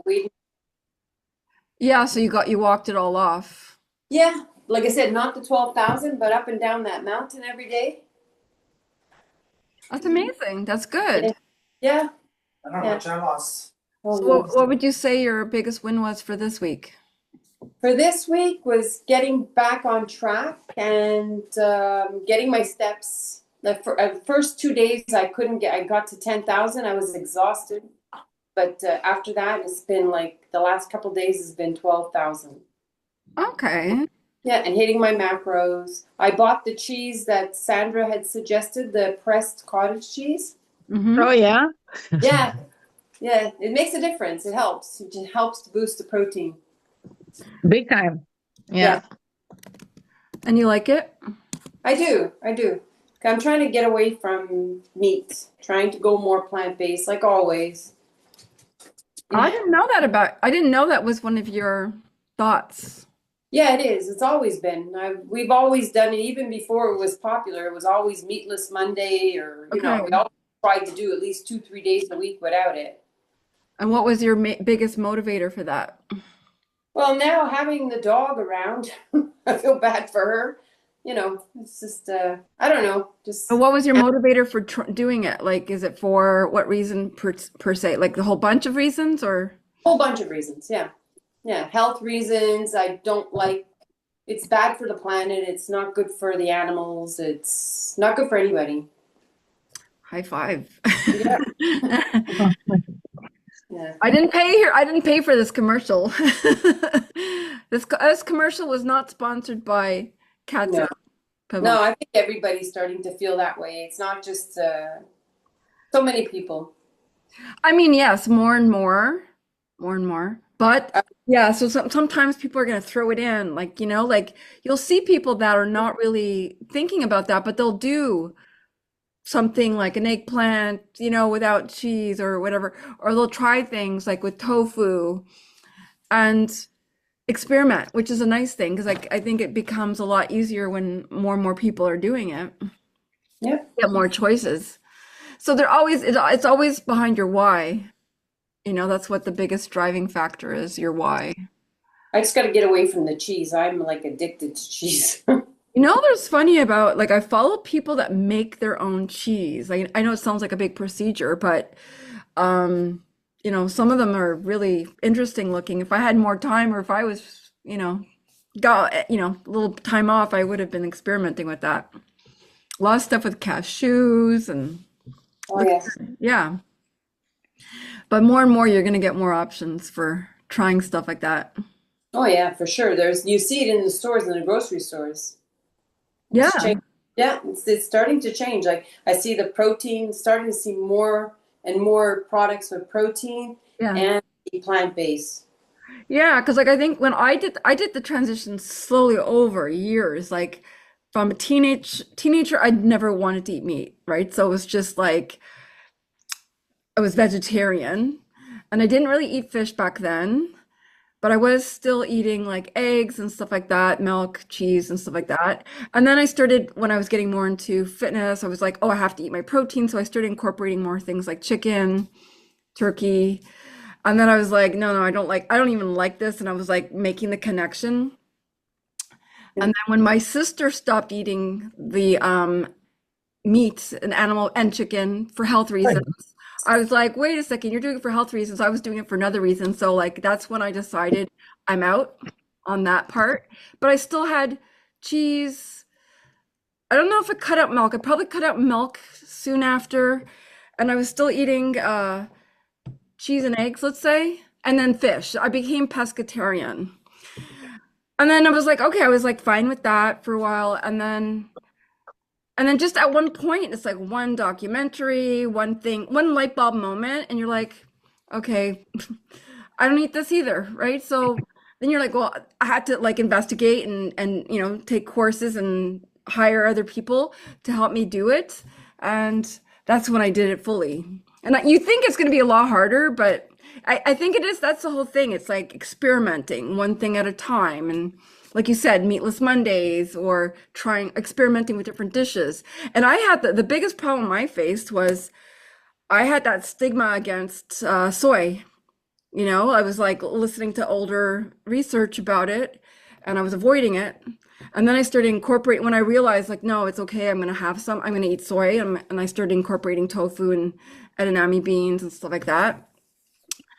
we, Yeah, so you walked it all off. yeah, like I said, not the 12,000, but up and down that mountain every day. That's amazing. That's Yeah, good. yeah, I don't know how yeah. much I lost. Oh So no. what would you say your biggest win was for this week? For this week was getting back on track and getting my steps. The first 2 days I couldn't get. I got to 10,000. I was exhausted, but after that, it's been like the last couple days has been 12,000. Okay. Yeah, and hitting my macros. I bought the cheese that Sandra had suggested, the pressed cottage cheese. Mm-hmm. Oh, yeah. Yeah, yeah, it makes a difference. It helps. It just helps to boost the protein. Big time. Yeah, Yeah. And you like it? I do. I do. I'm trying to get away from meat, trying to go more plant-based, like always. I didn't know that was one of your thoughts. Yeah, it is. It's always been. We've always done it, even before it was popular. It was always meatless Monday, or Okay. we always tried to do at least 2, 3 days a week without it. And what was your biggest motivator for that? Well, now having the dog around, I feel bad for her. It's just I don't know, And just what was your motivator for doing it? Like, is it for what reason per se? Like the whole bunch of reasons, or? a whole bunch of reasons. Yeah, yeah, health reasons. I don't like. It's bad for the planet. It's not good for the animals. It's not good for anybody. High five. Yeah, yeah. I didn't pay here. I didn't pay for this commercial. This commercial was not sponsored by Cats No, and Pebble. no. I think everybody's starting to feel that way. It's not just so many people. I mean, yes, more and more. But Uh, yeah, so sometimes people are going to throw it in, like, like you'll see people that are not really thinking about that, but they'll do something like an eggplant, without cheese or whatever, or they'll try things like with tofu and experiment, which is a nice thing because I think it becomes a lot easier when more and more people are doing it. Yep. Get more choices. So it's always behind your why. That's what the biggest driving factor is, your why. I just got to get away from the cheese. I'm like addicted to cheese. There's funny about like I follow people that make their own cheese. I know it sounds like a big procedure, but some of them are really interesting looking. If I had more time or if I was, got, a little time off, I would have been experimenting with that. A lot of stuff with cashews and Oh yeah. yeah. But more and more you're gonna get more options for trying stuff like that. Oh yeah, for sure. You see it in the stores, in the grocery stores. It's Yeah. changed. Yeah, it's starting to change. Like I see the protein, starting to see more and more products with protein Yeah. and plant-based. Yeah, because like I think when I did the transition slowly over years, like from a teenager, I'd never wanted to eat meat, right? So it was just like I was vegetarian and I didn't really eat fish back then, but I was still eating like eggs and stuff like that, milk, cheese and stuff like that. And then I started when I was getting more into fitness, I was like, oh, I have to eat my protein, so I started incorporating more things like chicken, turkey. And then I was like, no, no, I don't even like this. And I was like making the connection. And then when my sister stopped eating the meat and animal and chicken for health reasons, I was like, wait a second, you're doing it for health reasons. I was doing it for another reason. So like that's when I decided I'm out on that part. But I still had cheese. I don't know if I cut out milk. I probably cut out milk soon after. And I was still eating cheese and eggs, let's say, and then fish. I became pescatarian. And then I was like, okay, I was like fine with that for a while. And then just at one point, it's like one documentary, one thing, one light bulb moment, and you're like, okay, I don't eat this either, right? So then you're like, well, I had to like investigate and take courses and hire other people to help me do it. And that's when I did it fully. And you think it's going to be a lot harder, but I think it is. That's the whole thing. It's like experimenting one thing at a time. And like you said, meatless Mondays or experimenting with different dishes. And I had the biggest problem I faced was I had that stigma against soy. I was like listening to older research about it and I was avoiding it. And then I started incorporating when I realized like, no, it's okay. I'm going to have some, I'm going to eat soy. And I started incorporating tofu and edamame beans and stuff like that.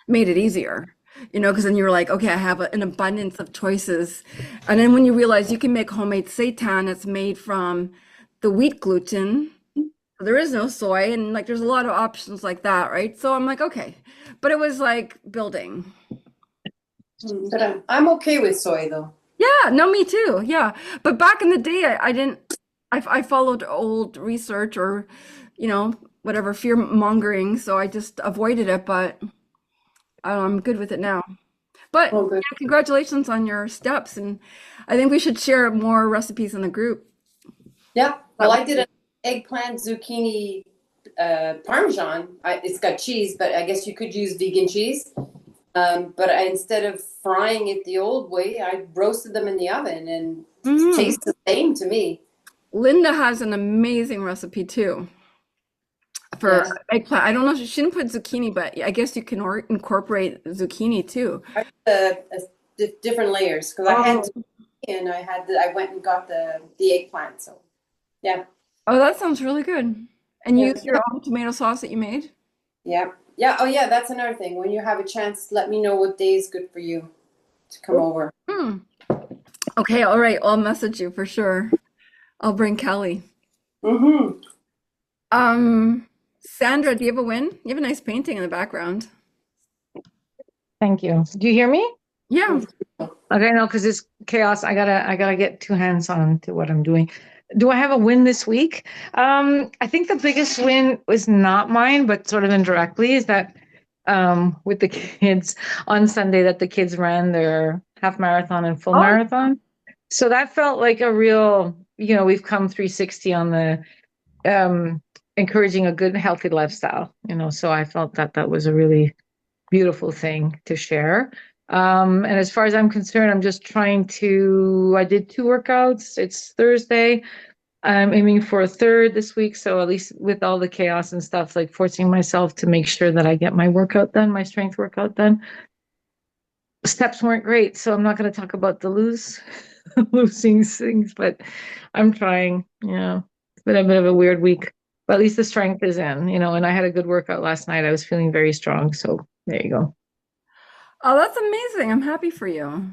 Made it easier, because then you're like, okay, I have an abundance of choices. And then when you realize you can make homemade seitan that's made from the wheat gluten, there is no soy, and like there's a lot of options like that, right? So I'm like, okay. But it was like building. But I'm okay with soy though. Yeah, no, me too. Yeah. But back in the day, I didn't, I followed old research or, whatever fear mongering. So I just avoided it, but I'm good with it now. But Oh, good. yeah, congratulations on your steps. And I think we should share more recipes in the group. Yeah. That Well, way, I did an eggplant zucchini parmesan. It's got cheese, but I guess you could use vegan cheese. But instead of frying it the old way, I roasted them in the oven, and it Mhm. tastes the same to me. Linda has an amazing recipe too for Yes. eggplant. I don't know if she didn't put zucchini, but I guess you can incorporate zucchini too. Different layers because I had Oh, zucchini and I went and got the eggplant. So yeah, oh, that sounds really good. And you yeah, use your own tomato sauce that you made? yeah, yeah. Oh yeah, that's another thing. When you have a chance, let me know what day is good for you to come over. Hmm. Okay, all right. I'll message you for sure. I'll bring Kelly. Mm-hmm. Sandra, do you have a win? You have a nice painting in the background. Thank you. Do you hear me? Yeah. Okay, no, because it's chaos. I gotta get two hands on to what I'm doing. Do I have a win this week? I think the biggest win was not mine, but sort of indirectly, is that with the kids on Sunday that the kids ran their half marathon and full Oh, marathon. So that felt like a real, we've come 360 on the um encouraging a good and healthy lifestyle, so I felt that that was a really beautiful thing to share. And as far as I'm concerned, I'm just I did two workouts. It's Thursday. I'm aiming for a third this week. So at least with all the chaos and stuff, like forcing myself to make sure that I get my workout done, my strength workout done. Steps weren't great. So I'm not going to talk about the losing things, but I'm trying. It's been a bit of a weird week, but at least the strength is in, and I had a good workout last night. I was feeling very strong. So there you go. oh, that's amazing. I'm happy for you.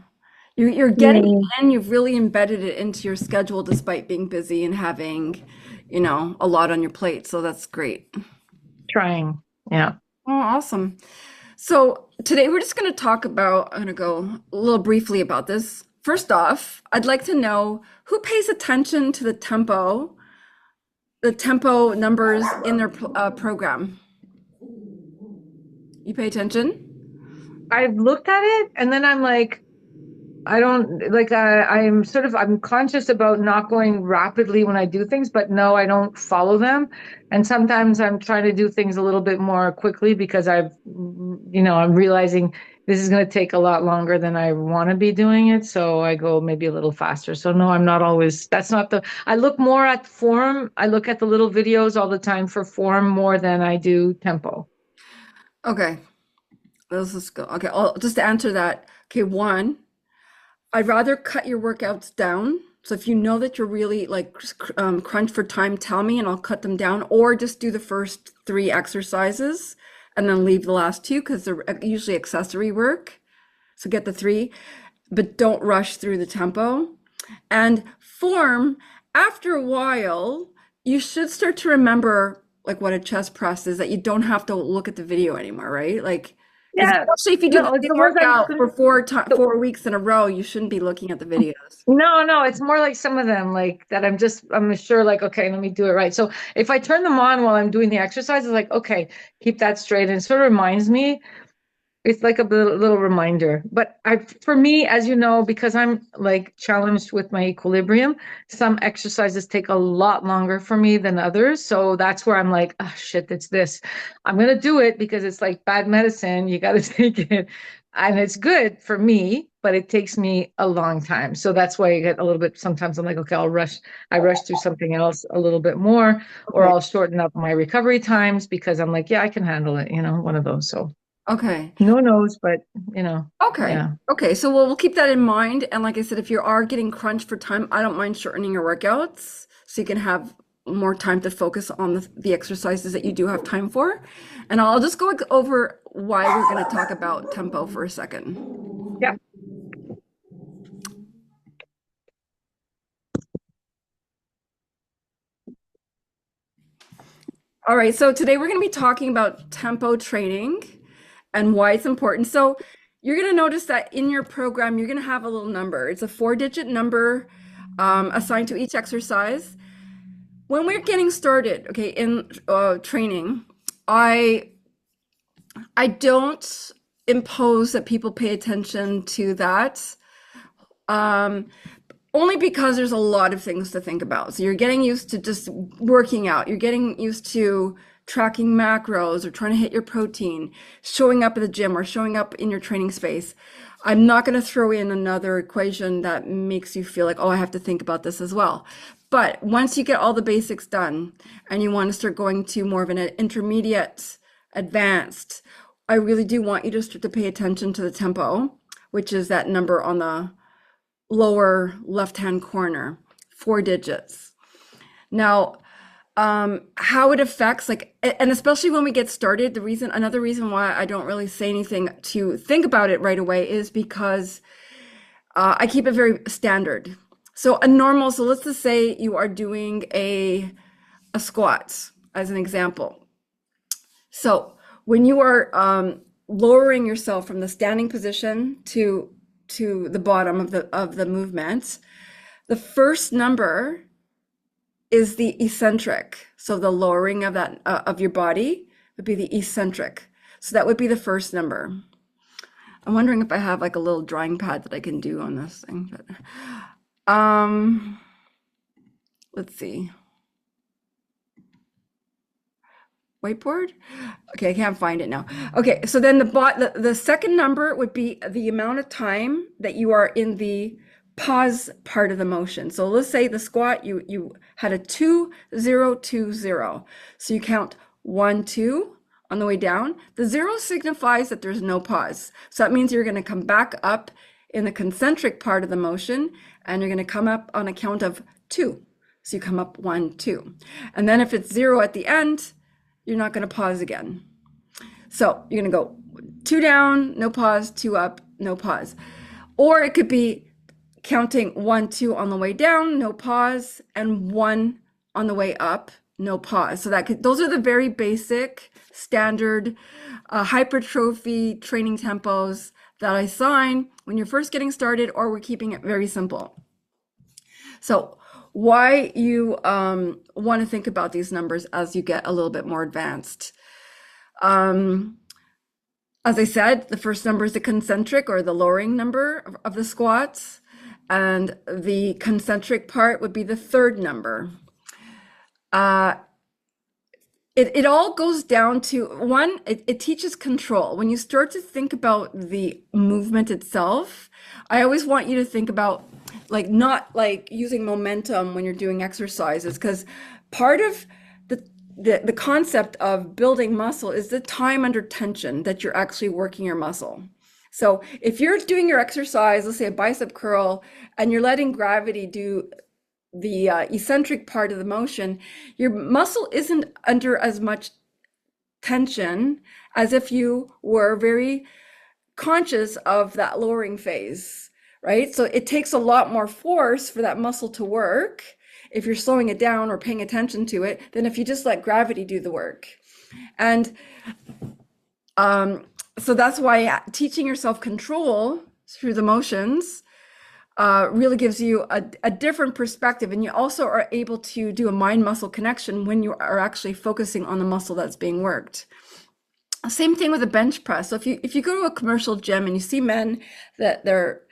You're getting Yeah. in, you've really embedded it into your schedule despite being busy and having, a lot on your plate. So that's great. Trying. Yeah. Oh, awesome. So today we're just going to talk about, I'm going to go a little briefly about this. First off, I'd like to know who pays attention to the tempo numbers in their program. You pay attention? I've looked at it and then I'm like, I don't like, I'm conscious about not going rapidly when I do things, but no, I don't follow them. And sometimes I'm trying to do things a little bit more quickly because I'm realizing this is going to take a lot longer than I want to be doing it. So I go maybe a little faster. So no, I'm not always, I look more at form. I look at the little videos all the time for form more than I do tempo. Okay, let's just go. Okay, just to answer that. Okay, one, I'd rather cut your workouts down. So if you know that you're really like crunched for time, tell me and I'll cut them down, or just do the first three exercises and then leave the last two because they're usually accessory work. So get the three, but don't rush through the tempo. And form, after a while, you should start to remember like what a chest press is, that you don't have to look at the video anymore, right? Like, because Yeah. especially if you do the No, it's same the ones workout for so 4 weeks in a row, you shouldn't be looking at the videos. no, it's more like some of them like that I'm sure like, okay, let me do it right. So if I turn them on while I'm doing the exercise, it's like, okay, keep that straight. And it sort of reminds me, it's like a little reminder. But for me, as you know, because I'm like challenged with my equilibrium, some exercises take a lot longer for me than others. So that's where I'm like, oh shit, it's this. I'm gonna do it because it's like bad medicine. You got to take it, and it's good for me, but it takes me a long time. So that's why I get a little bit. Sometimes I'm like, okay, I rush through something else a little bit more, or Okay. I'll shorten up my recovery times because I'm like, yeah, I can handle it. One of those. So. Okay. No knows, but Okay. yeah. Okay. So we'll keep that in mind. And like I said, if you are getting crunched for time, I don't mind shortening your workouts so you can have more time to focus on the exercises that you do have time for. And I'll just go over why we're going to talk about tempo for a second. Yep. All right. So today we're going to be talking about tempo training and why it's important. So you're going to notice that in your program, you're going to have a little number. It's a 4-digit number assigned to each exercise. When we're getting started, okay, in training, I I don't impose that people pay attention to that. Um, Only because there's a lot of things to think about. So you're getting used to just working out. You're getting used to tracking macros or trying to hit your protein, showing up at the gym or showing up in your training space. I'm not going to throw in another equation that makes you feel like, oh, I have to think about this as well. But once you get all the basics done and you want to start going to more of an intermediate, advanced, I really do want you to start to pay attention to the tempo, which is that number on the lower left-hand corner, 4 digits. Now, how it affects, like, and especially when we get started, another reason why I don't really say anything to think about it right away is because I keep it very standard. So so let's just say you are doing a squat as an example. So when you are lowering yourself from the standing position to the bottom of the movement, the first number is the eccentric. So the lowering of that of your body would be the eccentric. So that would be the first number. I'm wondering if I have like a little drawing pad that I can do on this thing, but let's see. Whiteboard? Okay, I can't find it now. Okay, so then the second number would be the amount of time that you are in the pause part of the motion. So let's say the squat, you had a 2-0-2-0. So you count 1-2 on the way down. The 0 signifies that there's no pause. So that means you're going to come back up in the concentric part of the motion, and you're going to come up on a count of 2. So you come up 1-2. And then if it's 0 at the end, you're not going to pause again. So you're going to go 2 down, no pause, 2 up, no pause. Or it could be counting 1-2 on the way down, no pause, and 1 on the way up, no pause. So those are the very basic standard hypertrophy training tempos that I assign when you're first getting started, or we're keeping it very simple. So why you want to think about these numbers as you get a little bit more advanced. As I said, the first number is the concentric or the lowering number of the squats, and the concentric part would be the third number. It all goes down to one, it teaches control. When you start to think about the movement itself, I always want you to think about like not like using momentum when you're doing exercises, because part of the concept of building muscle is the time under tension that you're actually working your muscle. So if you're doing your exercise, let's say a bicep curl, and you're letting gravity do the eccentric part of the motion, your muscle isn't under as much tension as if you were very conscious of that lowering phase, right? So it takes a lot more force for that muscle to work if you're slowing it down or paying attention to it than if you just let gravity do the work. And so that's why teaching yourself control through the motions really gives you a different perspective. And you also are able to do a mind-muscle connection when you are actually focusing on the muscle that's being worked. Same thing with a bench press. So if you go to a commercial gym and you see men that they're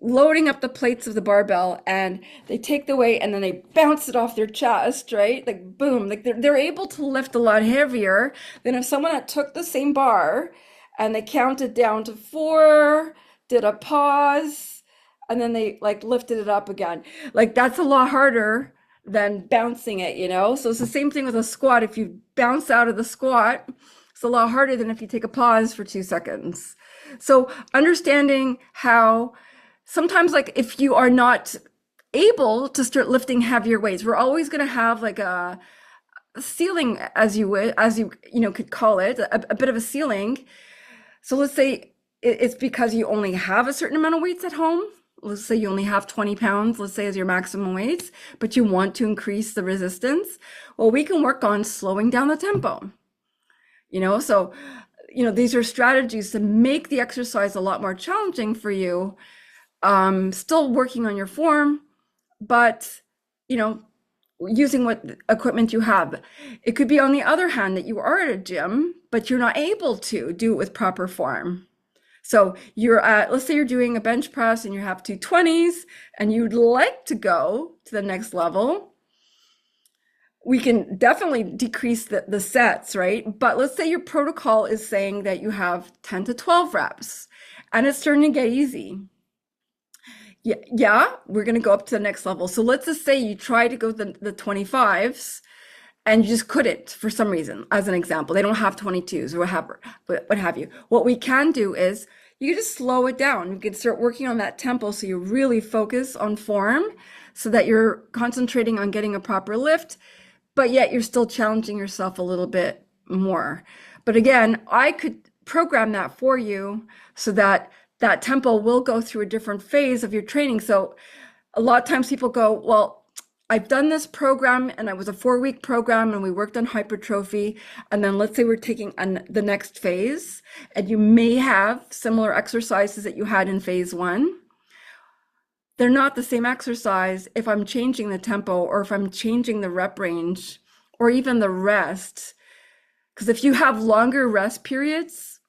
loading up the plates of the barbell and they take the weight and then they bounce it off their chest, right? Like boom, like they're able to lift a lot heavier than if someone had took the same bar and they counted down to 4, did a pause, and then they like lifted it up again. Like that's a lot harder than bouncing it, you know? So it's the same thing with a squat. If you bounce out of the squat It's a lot harder than if you take a pause for 2 seconds. So understanding how sometimes, like, if you are not able to start lifting heavier weights, we're always going to have like a ceiling, as you would, as you know, could call it, a bit of a ceiling. So let's say it's because you only have a certain amount of weights at home. Let's say you only have 20 pounds, let's say, as your maximum weights, but you want to increase the resistance. Well, we can work on slowing down the tempo. So, these are strategies to make the exercise a lot more challenging for you. Still working on your form, but, using what equipment you have. It could be, on the other hand, that you are at a gym, but you're not able to do it with proper form. So let's say you're doing a bench press and you have 220s and you'd like to go to the next level. We can definitely decrease the sets, right? But let's say your protocol is saying that you have 10 to 12 reps and it's starting to get easy. Yeah, we're going to go up to the next level. So let's just say you try to go the 25s and you just couldn't for some reason, as an example. They don't have 22s or what have you. What we can do is you can just slow it down. You can start working on that tempo so you really focus on form so that you're concentrating on getting a proper lift, but yet you're still challenging yourself a little bit more. But again, I could program that for you so that that tempo will go through a different phase of your training. So a lot of times people go, well, I've done this program and it was a 4-week program and we worked on hypertrophy. And then let's say we're taking the next phase and you may have similar exercises that you had in phase 1. They're not the same exercise if I'm changing the tempo or if I'm changing the rep range or even the rest. Because if you have longer rest periods,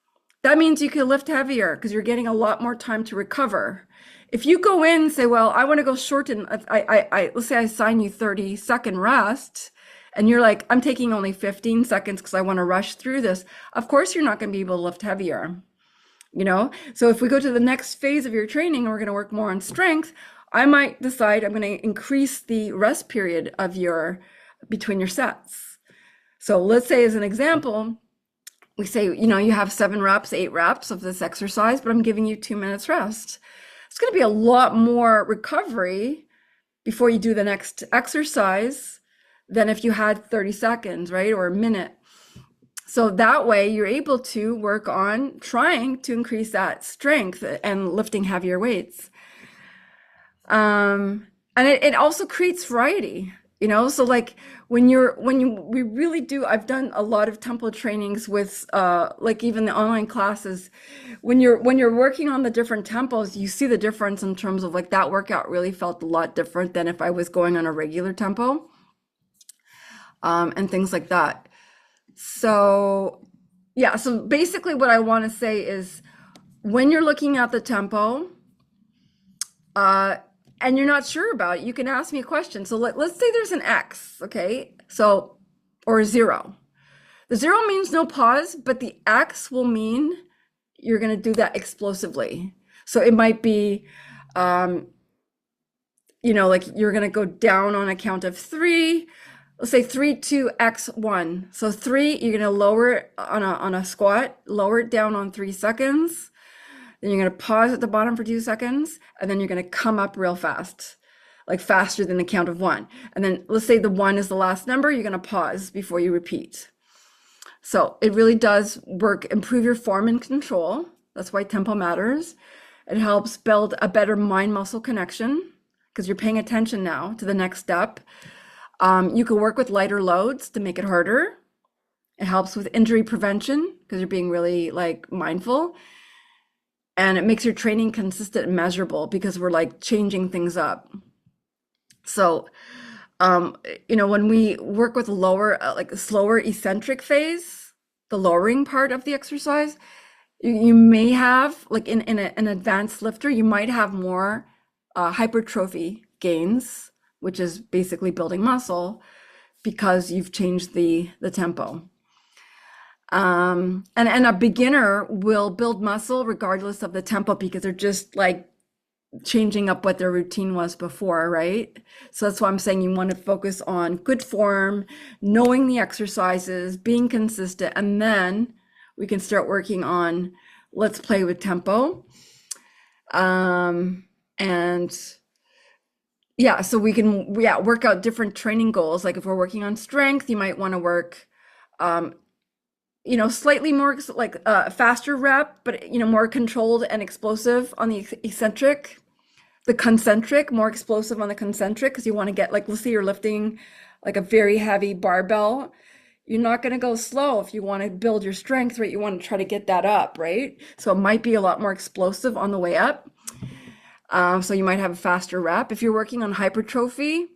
that means you can lift heavier because you're getting a lot more time to recover. If you go in and say, well, I want to go short and let's say I assign you 30-second rest and you're like, I'm taking only 15 seconds because I want to rush through this. Of course, you're not going to be able to lift heavier, So if we go to the next phase of your training and we're going to work more on strength, I might decide I'm going to increase the rest period between your sets. So let's say, as an example, we say, you have 7 reps, 8 reps of this exercise, but I'm giving you 2 minutes rest. It's going to be a lot more recovery before you do the next exercise than if you had 30 seconds, right? Or a minute. So that way you're able to work on trying to increase that strength and lifting heavier weights. And it also creates variety. So like we really do, I've done a lot of tempo trainings with like even the online classes. When you're working on the different tempos, you see the difference in terms of like that workout really felt a lot different than if I was going on a regular tempo, and things like that. So yeah, so basically what I want to say is when you're looking at the tempo, and you're not sure about it, you can ask me a question. So let's say there's an X, okay? So, or a 0. The 0 means no pause, but the X will mean you're going to do that explosively. So it might be, like you're going to go down on a count of 3. Let's say 3, 2, X, 1. So 3, you're going to lower it on a squat, lower it down on 3 seconds. Then you're going to pause at the bottom for 2 seconds, and then you're going to come up real fast, like faster than the count of 1. And then let's say the 1 is the last number, you're going to pause before you repeat. So it really does improve your form and control. That's why tempo matters. It helps build a better mind-muscle connection because you're paying attention now to the next step. You can work with lighter loads to make it harder. It helps with injury prevention because you're being really like mindful. And it makes your training consistent and measurable because we're like changing things up. So, when we work with like slower eccentric phase, the lowering part of the exercise, you may have, like in an advanced lifter, you might have more hypertrophy gains, which is basically building muscle because you've changed the tempo. And a beginner will build muscle regardless of the tempo because they're just like changing up what their routine was before, right? So that's why I'm saying you want to focus on good form, knowing the exercises, being consistent, and then we can start working on let's play with tempo. And yeah, so we can work out different training goals. Like if we're working on strength, you might want to work um, slightly more like faster rep, but more controlled and explosive on the eccentric. The concentric, more explosive on the concentric, because you want to get, like, let's say you're lifting like a very heavy barbell. You're not going to go slow if you want to build your strength, right? You want to try to get that up, right? So it might be a lot more explosive on the way up. So you might have a faster rep. If you're working on hypertrophy,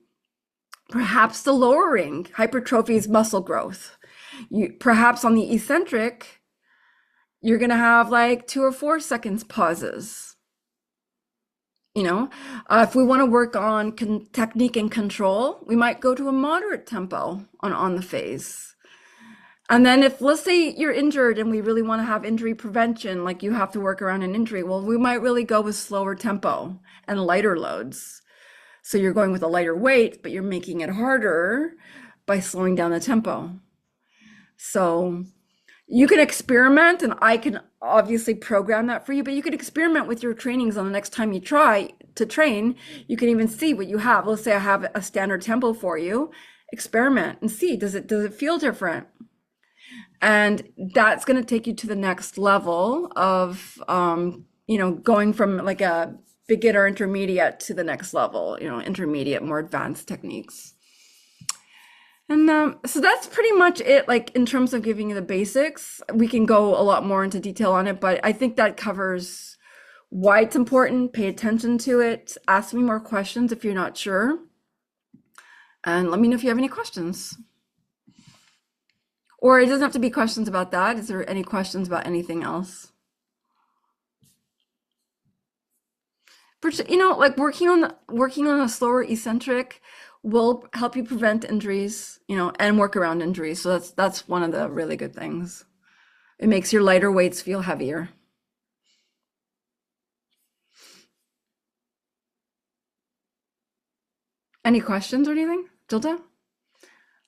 perhaps the lowering. Hypertrophy is muscle growth. Perhaps on the eccentric, you're going to have like 2 or 4 seconds pauses. If we want to work on technique and control, we might go to a moderate tempo on the phase. And then if, let's say you're injured and we really want to have injury prevention, like you have to work around an injury, well, we might really go with slower tempo and lighter loads. So you're going with a lighter weight, but you're making it harder by slowing down the tempo. So you can experiment, and I can obviously program that for you, but you can experiment with your trainings on the next time you try to train. You can even see what you have. Let's say I have a standard tempo for you. Experiment and see, does it feel different? And that's going to take you to the next level of, going from like a beginner intermediate to the next level, intermediate, more advanced techniques. And so that's pretty much it, like in terms of giving you the basics. We can go a lot more into detail on it, but I think that covers why it's important. Pay attention to it. Ask me more questions if you're not sure. And let me know if you have any questions. Or it doesn't have to be questions about that. Is there any questions about anything else? Like working on a slower eccentric will help you prevent injuries, and work around injuries. So that's one of the really good things. It makes your lighter weights feel heavier. Any questions or anything, Jilda?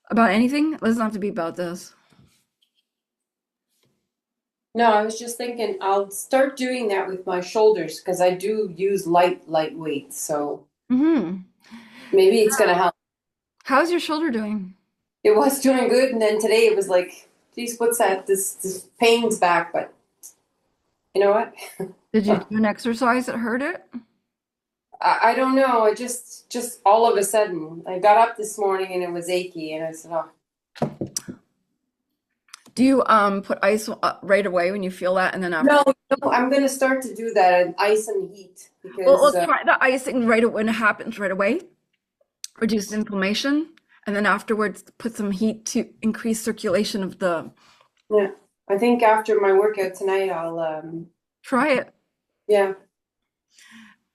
About anything? It doesn't have to be about this. No, I was just thinking I'll start doing that with my shoulders because I do use light weights. So Mm-hmm. maybe it's gonna help. How's your shoulder doing? It was doing good, and then today it was like, geez, what's that? This pain's back, but you know what? Did you do an exercise that hurt it? I don't know. I just all of a sudden I got up this morning and it was achy, and I said, oh. Do you put ice right away when you feel that, and then after? No, I'm gonna start to do that in ice and heat Well, because let's try the icing when it happens right away. Reduce inflammation, and then afterwards put some heat to increase circulation of the. yeah, I think after my workout tonight I'll Try it. yeah.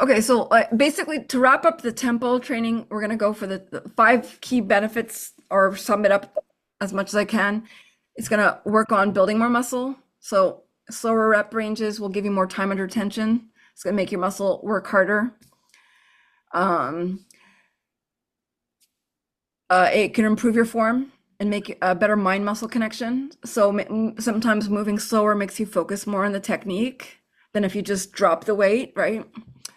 Okay, so basically to wrap up the tempo training, we're gonna go for the 5 key benefits, or sum it up as much as I can. It's gonna work on building more muscle. So slower rep ranges will give you more time under tension. It's gonna make your muscle work harder. It can improve your form and make a better mind-muscle connection. So sometimes moving slower makes you focus more on the technique than if you just drop the weight, right?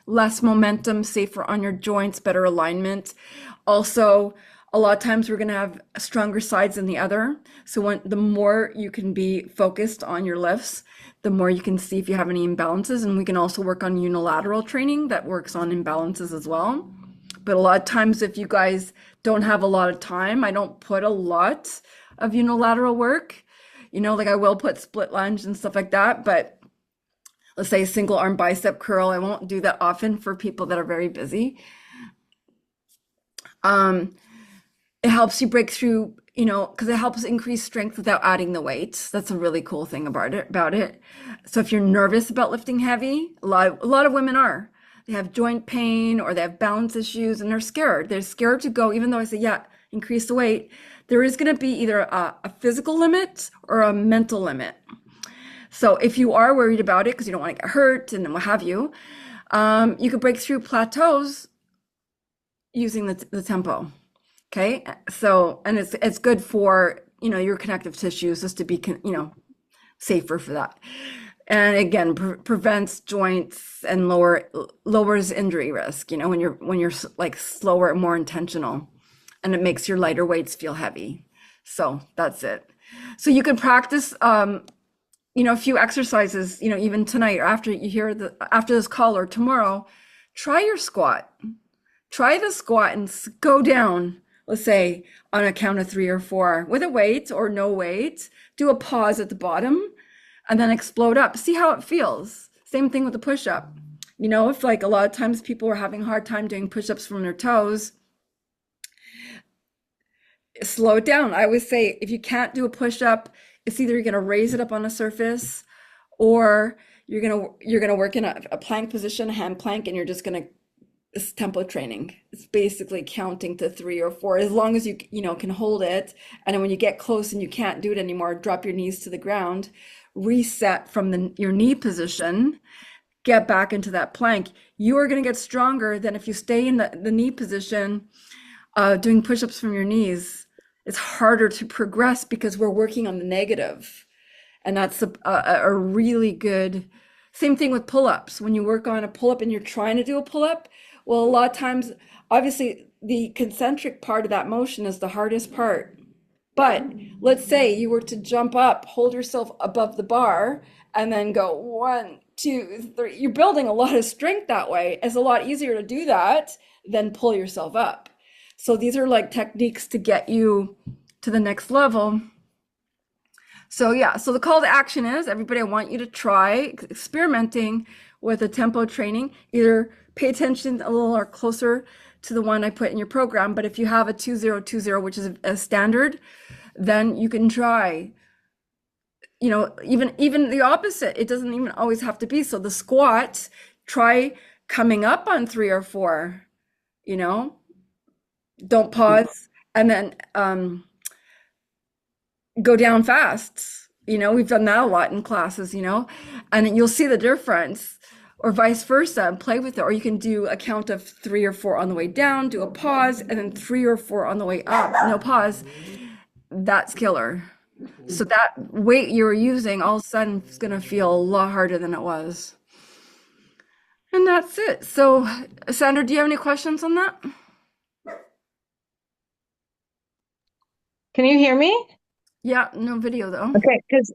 Less momentum, safer on your joints, better alignment. Also, a lot of times we're going to have stronger sides than the other. So the more you can be focused on your lifts, the more you can see if you have any imbalances. And we can also work on unilateral training that works on imbalances as well. But a lot of times, if you guys don't have a lot of time, I don't put a lot of unilateral work. Like I will put split lunge and stuff like that, but let's say a single arm bicep curl, I won't do that often for people that are very busy. It helps you break through, because it helps increase strength without adding the weight. That's a really cool thing about it. So if you're nervous about lifting heavy, a lot of women are. They have joint pain or they have balance issues and they're scared. They're scared to go, even though I say, yeah, increase the weight. There is going to be either a physical limit or a mental limit. So if you are worried about it because you don't want to get hurt and what have you, You could break through plateaus using the tempo. Okay. So, and it's good for, your connective tissues just to be, safer for that. And again, prevents joints and lowers injury risk, when you're like slower and more intentional, and it makes your lighter weights feel heavy. So that's it. So you can practice, a few exercises, even tonight or after this call or tomorrow, try your squat. Try the squat and go down, let's say on a count of 3 or 4 with a weight or no weight. Do a pause at the bottom and then explode up. See how it feels. Same thing with the push-up. If like a lot of times people are having a hard time doing push-ups from their toes, slow it down. I always say if you can't do a push-up, it's either you're going to raise it up on a surface or you're gonna work in a plank position, a hand plank, and you're just gonna, it's tempo training. It's basically counting to 3 or 4, as long as you can hold it. And then when you get close and you can't do it anymore, drop your knees to the ground, reset from your knee position, get back into that plank. You are going to get stronger than if you stay in the knee position, doing push-ups from your knees. It's harder to progress because we're working on the negative. And that's a really good, same thing with pull-ups. When you work on a pull-up and you're trying to do a pull-up, well, a lot of times, obviously, the concentric part of that motion is the hardest part. But let's say you were to jump up, hold yourself above the bar, and then go 1, 2, 3. You're building a lot of strength that way. It's a lot easier to do that than pull yourself up. So these are like techniques to get you to the next level. So yeah, so the call to action is, everybody, I want you to try experimenting with a tempo training. Either pay attention a little or closer to the one I put in your program, but if you have a 2020, which is a standard, then you can try, even the opposite. It doesn't even always have to be. So the squat, try coming up on 3 or 4, don't pause, and then go down fast. We've done that a lot in classes, and you'll see the difference, or vice versa, and play with it. Or you can do a count of 3 or 4 on the way down, do a pause, and then 3 or 4 on the way up, no pause. That's killer. So that weight you were using all of a sudden is going to feel a lot harder than it was. And that's it. So, Sandra, do you have any questions on that? Can you hear me? Yeah, no video though. Okay, because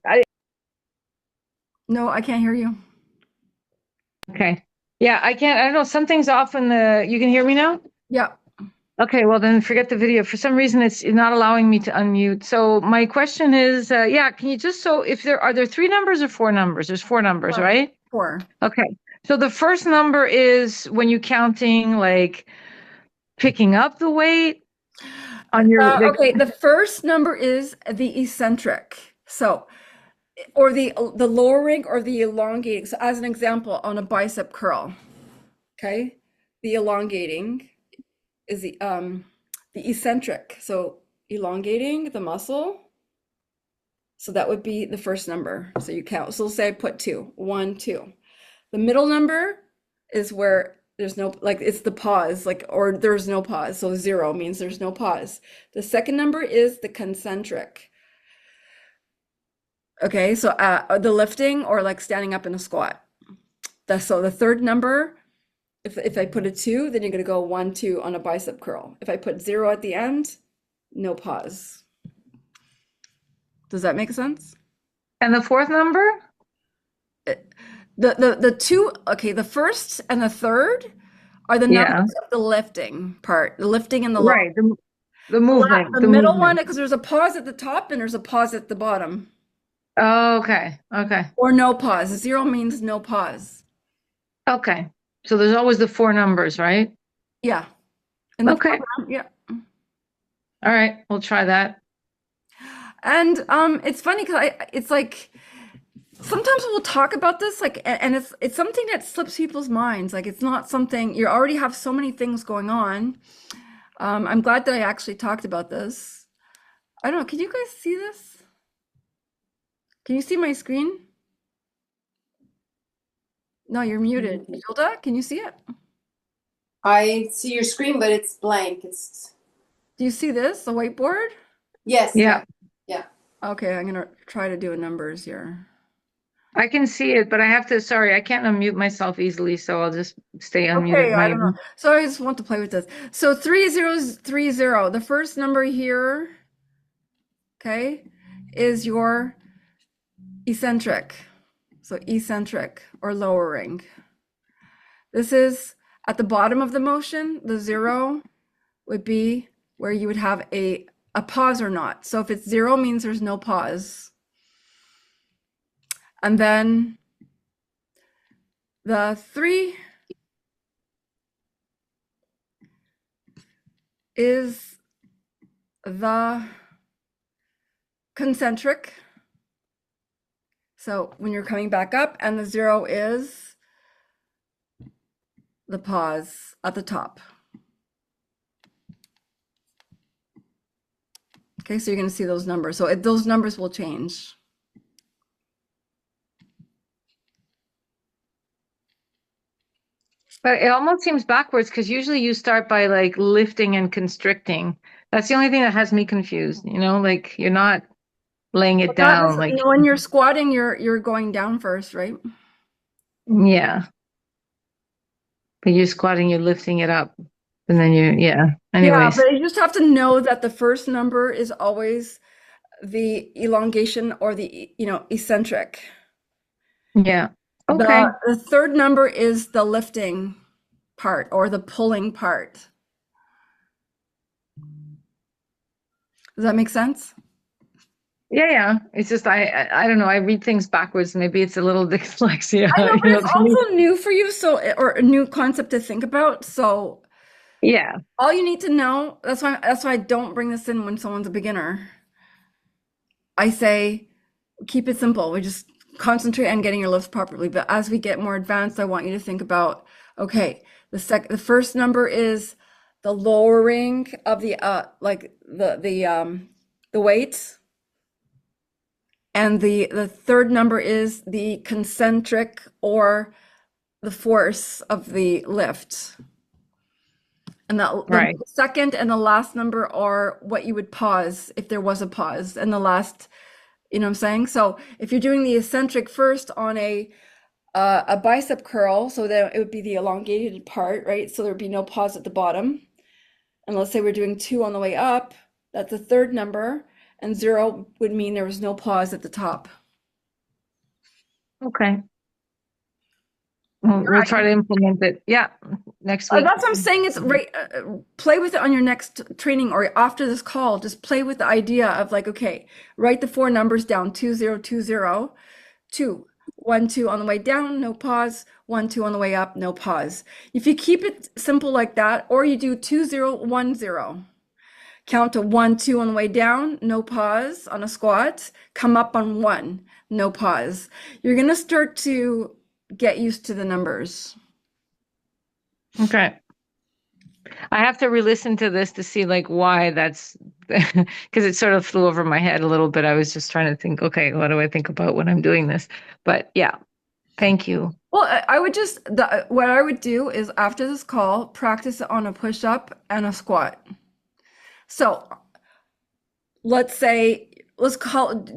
No, I can't hear you. okay. Yeah, I can't. I don't know. Something's off in you can hear me now? Yeah. Okay, well then forget the video. For some reason, it's not allowing me to unmute. So my question is, yeah, can you just, so if are there 3 numbers or 4 numbers? There's 4 numbers, right? 4. Okay. So the first number is when you're counting, like picking up the weight on your, Okay, the first number is the eccentric. So, or the lowering or the elongating. So as an example, on a bicep curl, okay, the elongating is the eccentric. So elongating the muscle. So that would be the first number. So you count. So say I put 2, 1, 2. The middle number is where there's no, like, it's the pause, like, or there's no pause. So 0 means there's no pause. The second number is the concentric. Okay, so the lifting or like standing up in a squat. So the third number, if I put a 2, then you're going to go 1, 2 on a bicep curl. If I put 0 at the end, no pause. Does that make sense? and the fourth number? The 2, okay, the first and the third are the numbers of the lifting part, the lifting and the lower. Right, the movement. The middle one, because there's a pause at the top and there's a pause at the bottom. Oh, okay, okay. Or no pause. 0 means no pause. Okay. So there's always the 4 numbers, right? Yeah. In the Okay. program, yeah. All right, we'll try that. And it's funny because it's like sometimes we'll talk about this, like, and it's something that slips people's minds. Like, it's not something, you already have so many things going on. I'm glad that I actually talked about this. I don't know, can you guys see this? Can you see my screen? No, you're muted. Hilda, can you see it? I see your screen, but it's blank. It's Do you see this, the whiteboard? yes, Yeah, yeah, yeah. Okay, I'm gonna try to do numbers here. I can see it, but I have to, sorry, I can't unmute myself easily, so I'll just stay unmuted. Okay, I don't know. So I just want to play with this. So 3030. The first number here, okay, is your eccentric. So eccentric or lowering. This is at the bottom of the motion. The zero would be where you would have a pause or not. So if it's zero means there's no pause. And then the 3 is the concentric. So when you're coming back up, and the 0 is the pause at the top. Okay, so you're going to see those numbers. So those numbers will change. But it almost seems backwards because usually you start by like lifting and constricting. That's the only thing that has me confused, like you're not laying it Not down, like, when you're squatting, you're going down first, right? yeah. But you're squatting, you're lifting it up, and then yeah. Yeah, Anyways, but you just have to know that the first number is always the elongation or the eccentric. yeah. Okay. The third number is the lifting part or the pulling part. Does that make sense? Yeah, yeah. It's just I don't know. I read things backwards. Maybe it's a little dyslexia, I know, but it's to me. also new for you, so or a new concept to think about. So Yeah. all you need to know, that's why I don't bring this in when someone's a beginner. I say keep it simple. We just concentrate on getting your lifts properly. But as we get more advanced, I want you to think about, okay, the first number is the lowering of the like the weight. And the third number is the concentric or the force of the lift. And the Right. second and the last number are what you would pause if there was a pause. And the last, you know what I'm saying? So if you're doing the eccentric first on a bicep curl, so then it would be the elongated part, right? So there'd be no pause at the bottom. And let's say we're doing 2 on the way up, that's the third number, and 0 would mean there was no pause at the top. Okay. We'll try to implement it. Yeah, next week. That's what I'm saying. It's right. Play with it on your next training or after this call. Just play with the idea of like, okay, write the 4 numbers down: 2020, 2, 1, 2 on the way down, no pause. 1, 2 on the way up, no pause. If you keep it simple like that, or you do 2010, count to 1, 2 on the way down, no pause on a squat. Come up on 1, no pause. You're gonna start to get used to the numbers. Okay. I have to re-listen to this to see like why that's because it sort of flew over my head a little bit. I was just trying to think, okay, what do I think about when I'm doing this? But yeah, thank you. Well, I would what I would do is after this call, practice it on a push up and a squat. So let's say,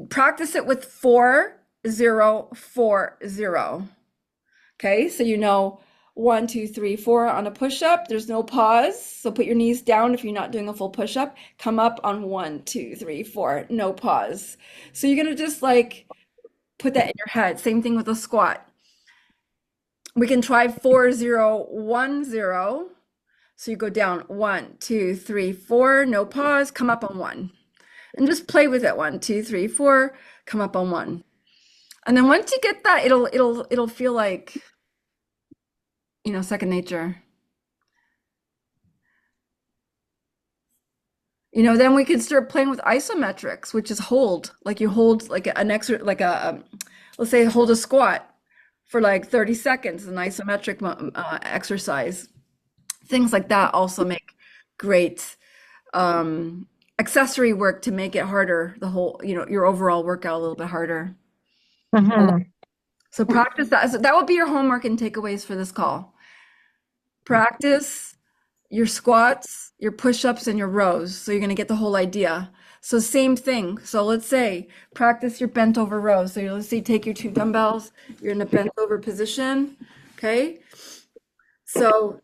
practice it with 4-0-4-0. Okay, so 1, 2, 3, 4 on a push up. There's no pause. So put your knees down if you're not doing a full push up. Come up on 1, 2, 3, 4, no pause. So you're gonna just like put that in your head. Same thing with a squat. We can try 4-0-1-0. So you go down 1, 2, 3, 4, no pause, come up on 1. And just play with it. 1, 2, 3, 4, come up on 1. And then once you get that, it'll feel like, second nature. Then we can start playing with isometrics, which is hold. Like you hold like let's say hold a squat for like 30 seconds, an isometric exercise. Things like that also make great accessory work to make it harder, the whole, your overall workout a little bit harder. Mhm. So practice that. So that would be your homework and takeaways for this call. Practice your squats, your push-ups, and your rows. So you're going to get the whole idea. So same thing. So let's say practice your bent over rows. So let's say take your two dumbbells, you're in a bent over position. Okay. So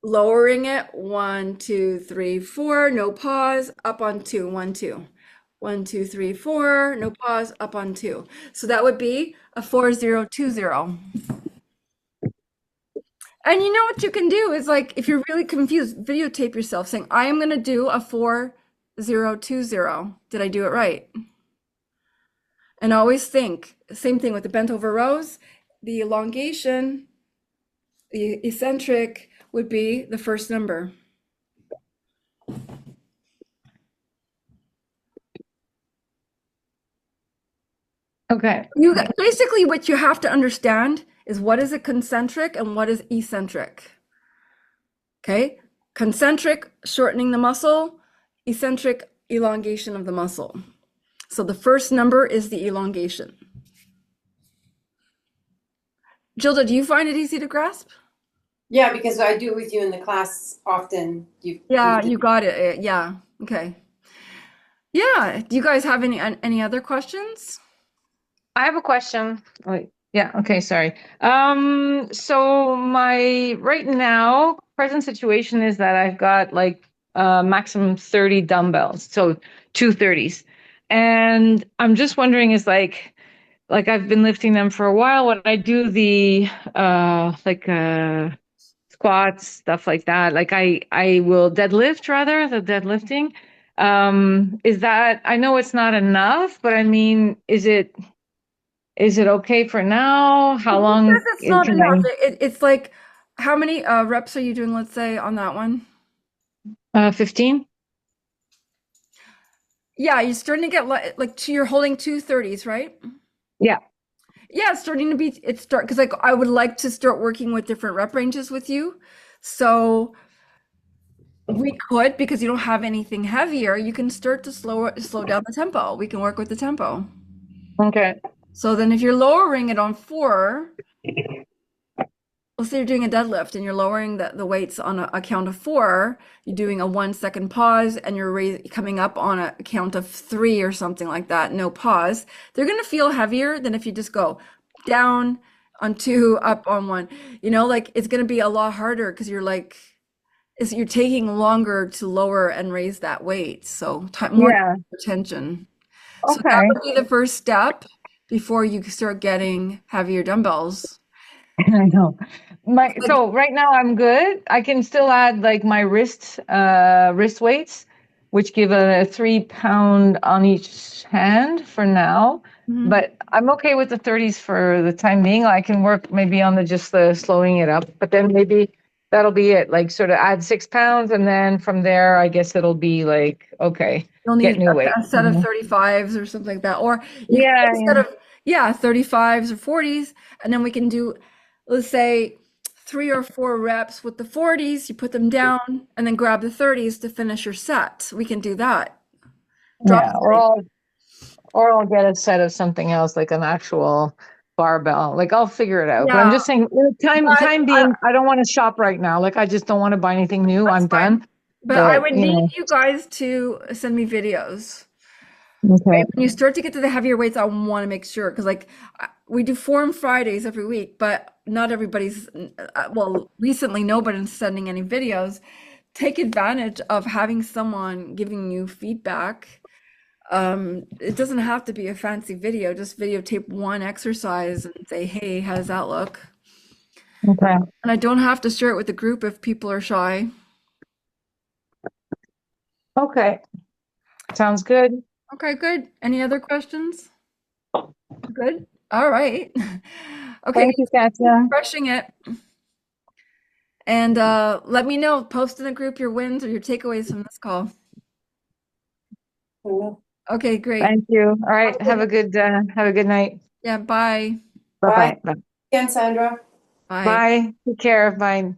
lowering it, 1, 2, 3, 4, no pause, up on two, 1, 2. 1, 2, 3, 4, no pause, up on two. So that would be a 4, 0, 2, 0. And you know what you can do is like if you're really confused, videotape yourself saying, I am gonna do a 4, 0, 2, 0. Did I do it right? And always think, same thing with the bent over rows, the elongation, the eccentric would be the first number. Okay. You basically what you have to understand is what is a concentric and what is eccentric. Okay? Concentric, shortening the muscle, eccentric, elongation of the muscle. So the first number is the elongation. Gilda, do you find it easy to grasp? Yeah, because I do it with you in the class often. Yeah, You've you got it. Yeah. Okay. Yeah. Do you guys have any other questions? I have a question. Wait, yeah, okay, sorry. So my right now present situation is that I've got like maximum 30 dumbbells, so 230s. And I'm just wondering is like I've been lifting them for a while. When I do the squats, stuff like that, like I will deadlift rather, the deadlifting. Is that I know it's not enough, but I mean, is it okay for now? How Because long it's not can enough. It's like, how many reps are you doing, let's say, on that one? I, 15? Yeah, you're starting to get you're holding 230s, right? Yeah. Yeah, it's starting to be, because like I would like to start working with different rep ranges with you. So we could, because you don't have anything heavier, you can start to slow down the tempo. We can work with the tempo. Okay. So then if you're lowering it on 4, let's say you're doing a deadlift and you're lowering the weights on a count of 4, you're doing a 1 second pause and you're coming up on a count of 3 or something like that, no pause. They're going to feel heavier than if you just go down on 2, up on 1. Like it's going to be a lot harder because you're taking longer to lower and raise that weight. So more Yeah. attention. So that Okay. would be the first step before you start getting heavier dumbbells. I know. Like, So right now I'm good. I can still add like my wrist weights, which give a 3 pound on each hand for now. mhm. But I'm okay with the 30s for the time being. I can work maybe on the slowing it up, but then maybe that'll be it. Like sort of add 6 pounds, and then from there, I guess it'll be like okay, You'll get need new weight. a set of 35s or something like that. Or you can Yeah, get a set of, yeah, 35s or 40s. And then we can do, let's say, 3 or 4 reps with the 40s. You put them down and then grab the 30s to finish your set. We can do that. Drop yeah. 30. Or I'll get a set of something else, like an actual barbell. Like I'll figure it out. But I'm Yeah, just saying, time being, I don't want to shop right now. Like I just don't want to buy anything new. that's I'm fine. done. But I But would need you guys to send me videos. okay. When you start to get to the heavier weights, I want to make sure because like we do Forum Fridays every week, but not everybody's well, recently nobody's sending any videos. Take advantage of having someone giving you feedback. It doesn't have to be a fancy video, just videotape one exercise and say, "Hey, how does that look?" Okay. And I don't have to share it with the group if people are shy. Okay. Sounds good. Okay, good. Any other questions? Good. All right. Okay, Thank you, Katya. crushing it. And let me know, post in the group your wins or your takeaways from this call. Okay, great. Thank you. All right. Have a good night. Yeah, bye. Bye Bye-bye. Bye. again, Sandra. Bye. Bye. Take care. Bye.